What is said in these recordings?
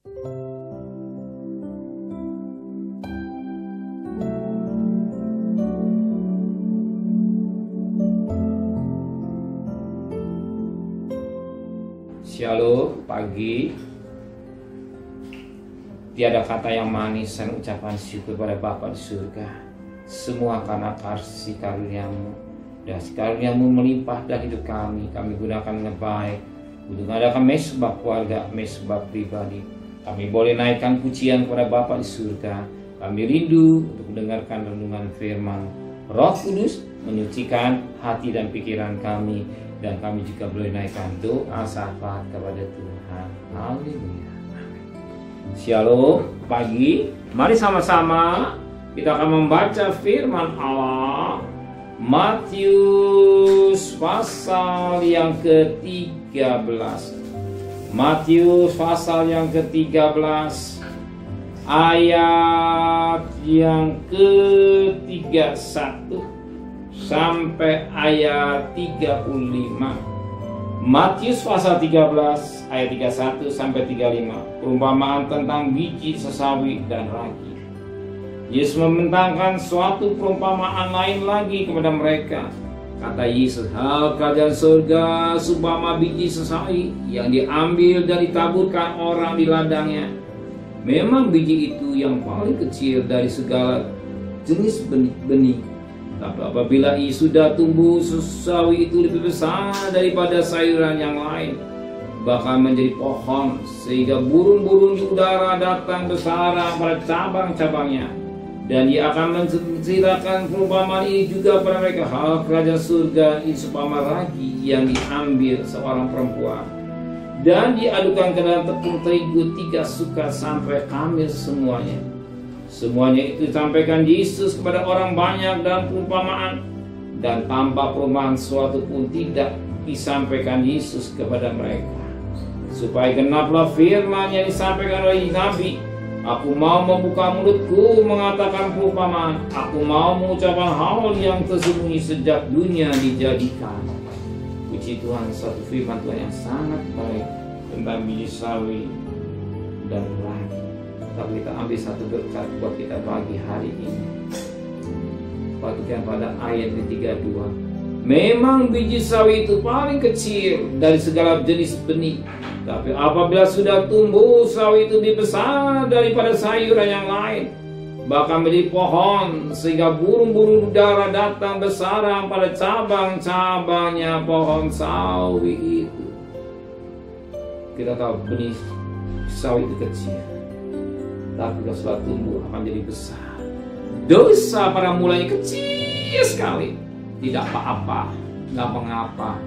Shalom pagi. Tiada kata yang manis dan ucapan syukur pada Bapa di surga. Semua karena kasih karunia-Mu. Dan karunia-Mu melimpah dalam hidup kami. Kami gunakan dengan baik untuk mengadakan mesbah keluarga, mesbah pribadi. Kami boleh naikkan pujian kepada Bapa di surga. Kami rindu untuk mendengarkan renungan firman. Roh Kudus menyucikan hati dan pikiran kami. Dan kami juga boleh naikkan doa syafaat kepada Tuhan. Haleluya. Shalom pagi. Mari sama-sama kita akan membaca firman Allah. Matius pasal yang ke-13. Matius pasal yang ke-13 ayat yang ke-31 sampai ayat 35. Matius pasal 13 ayat 31 sampai 35. Perumpamaan tentang biji sesawi dan ragi. Yesus membentangkan suatu perumpamaan lain lagi kepada mereka. Kata Yesus, hal kerajaan surga seumpama biji sesawi yang diambil dan ditaburkan orang di ladangnya. Memang biji itu yang paling kecil dari segala jenis benih. Tapi apabila ia sudah tumbuh, sesawi itu lebih besar daripada sayuran yang lain, bahkan menjadi pohon, sehingga burung-burung di udara datang bersarang pada cabang-cabangnya. Dan ia akan menceritakan perumpamaan ini juga pada mereka. Hal kerajaan surga ini seumpama ragi yang diambil seorang perempuan dan diadukan ke dalam tepung terigu 3 sukat sampai kamil semuanya. Semuanya itu disampaikan Yesus kepada orang banyak dalam perumpamaan, dan tanpa perumpamaan suatu pun tidak disampaikan Yesus kepada mereka, supaya genaplah firman yang disampaikan oleh Nabi. Aku mau membuka mulutku mengatakan perumpamaan. Aku mau mengucapkan hal yang tersembunyi sejak dunia dijadikan. Puji Tuhan, satu firman Tuhan yang sangat baik tentang biji sawi dan ragi. Tapi kita ambil satu berkat buat kita pagi hari ini. Perhatikan pada ayat ke-32. Memang biji sawi itu paling kecil dari segala jenis benih. Tapi apabila sudah tumbuh, sawi itu lebih besar daripada sayuran yang lain, bahkan menjadi pohon, sehingga burung-burung udara datang bersarang pada cabang-cabangnya pohon sawi itu. Kita tahu benih sawi itu kecil, tapi kalau sudah tumbuh akan jadi besar. Dosa pada mulanya kecil sekali, tidak apa-apa, nggak mengapa,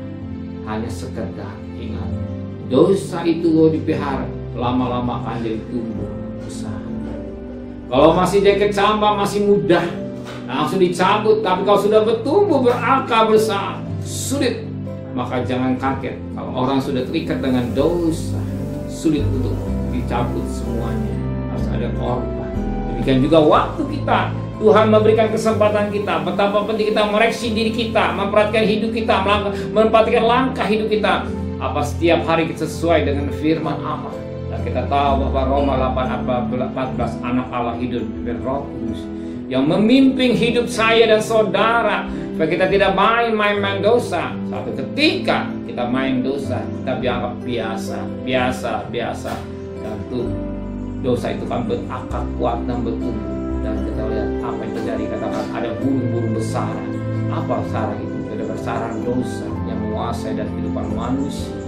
hanya sekedar ingat. Dosa itu kalau dipelihara, lama-lama akan jadi tumbuh besar. Kalau masih jadi kecambang, masih mudah, langsung dicabut. Tapi kalau sudah bertumbuh, berakar besar, sulit. Maka jangan kaget kalau orang sudah terikat dengan dosa, sulit untuk dicabut semuanya. Harus ada korban. Demikian juga waktu kita, Tuhan memberikan kesempatan kita. Betapa penting kita mereaksi diri kita, memperhatikan hidup kita, memperhatikan langkah hidup kita. Apa setiap hari kita sesuai dengan firman Allah. Dan kita tahu bahwa Roma 8:14 anak Allah hidup di Roh Kudus yang memimpin hidup saya dan saudara, supaya kita tidak main-main dosa. Satu ketika kita main dosa, kita dianggap biasa, dan tuh dosa itu kan berakar kuat dan bertumbuh. Dan kita lihat apa yang terjadi. Katakan ada burung-burung besar. Apa sarang itu? Ada besaran dosa yang menguasai dalam kehidupan manusia.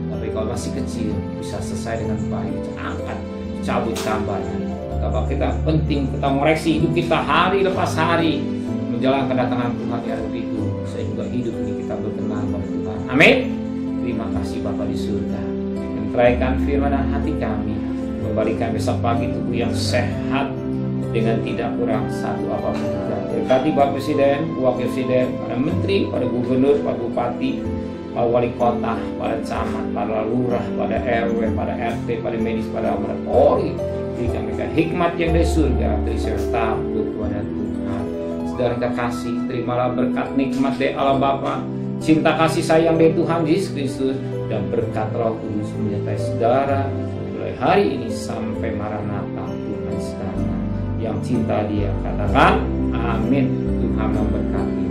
Tapi kalau masih kecil, bisa selesai dengan baik. Angkat, cabut gambarnya. Betapa kita penting kita mengoreksi hidup kita hari lepas hari, menjalankan kedatangan Tuhan di hari itu, sehingga hidup ini kita berkenan kepada Tuhan. Amin. Terima kasih Bapa di surga. Menceraikan firman dan hati kami, memberikan besok pagi tubuh yang sehat dengan tidak kurang satu apapun juga. Berkati Bapak Presiden, Wakil Presiden, para Menteri, para Gubernur, para Bupati, para Wali Kota, para Camat, para Lurah, pada RW, pada RT, pada medis, pada Polri. Berikan mereka hikmat yang dari surga, terserah takut kepada Tuhan. Saudara kita kasih, terimalah berkat nikmat dari Allah Bapa, cinta kasih sayang dari Tuhan Yesus Kristus, dan berkat Roh Kudus menyertai saudara, hari ini sampai Maranatha, Tuhan datang. Yang cinta Dia katakan amin. Tuhan memberkati.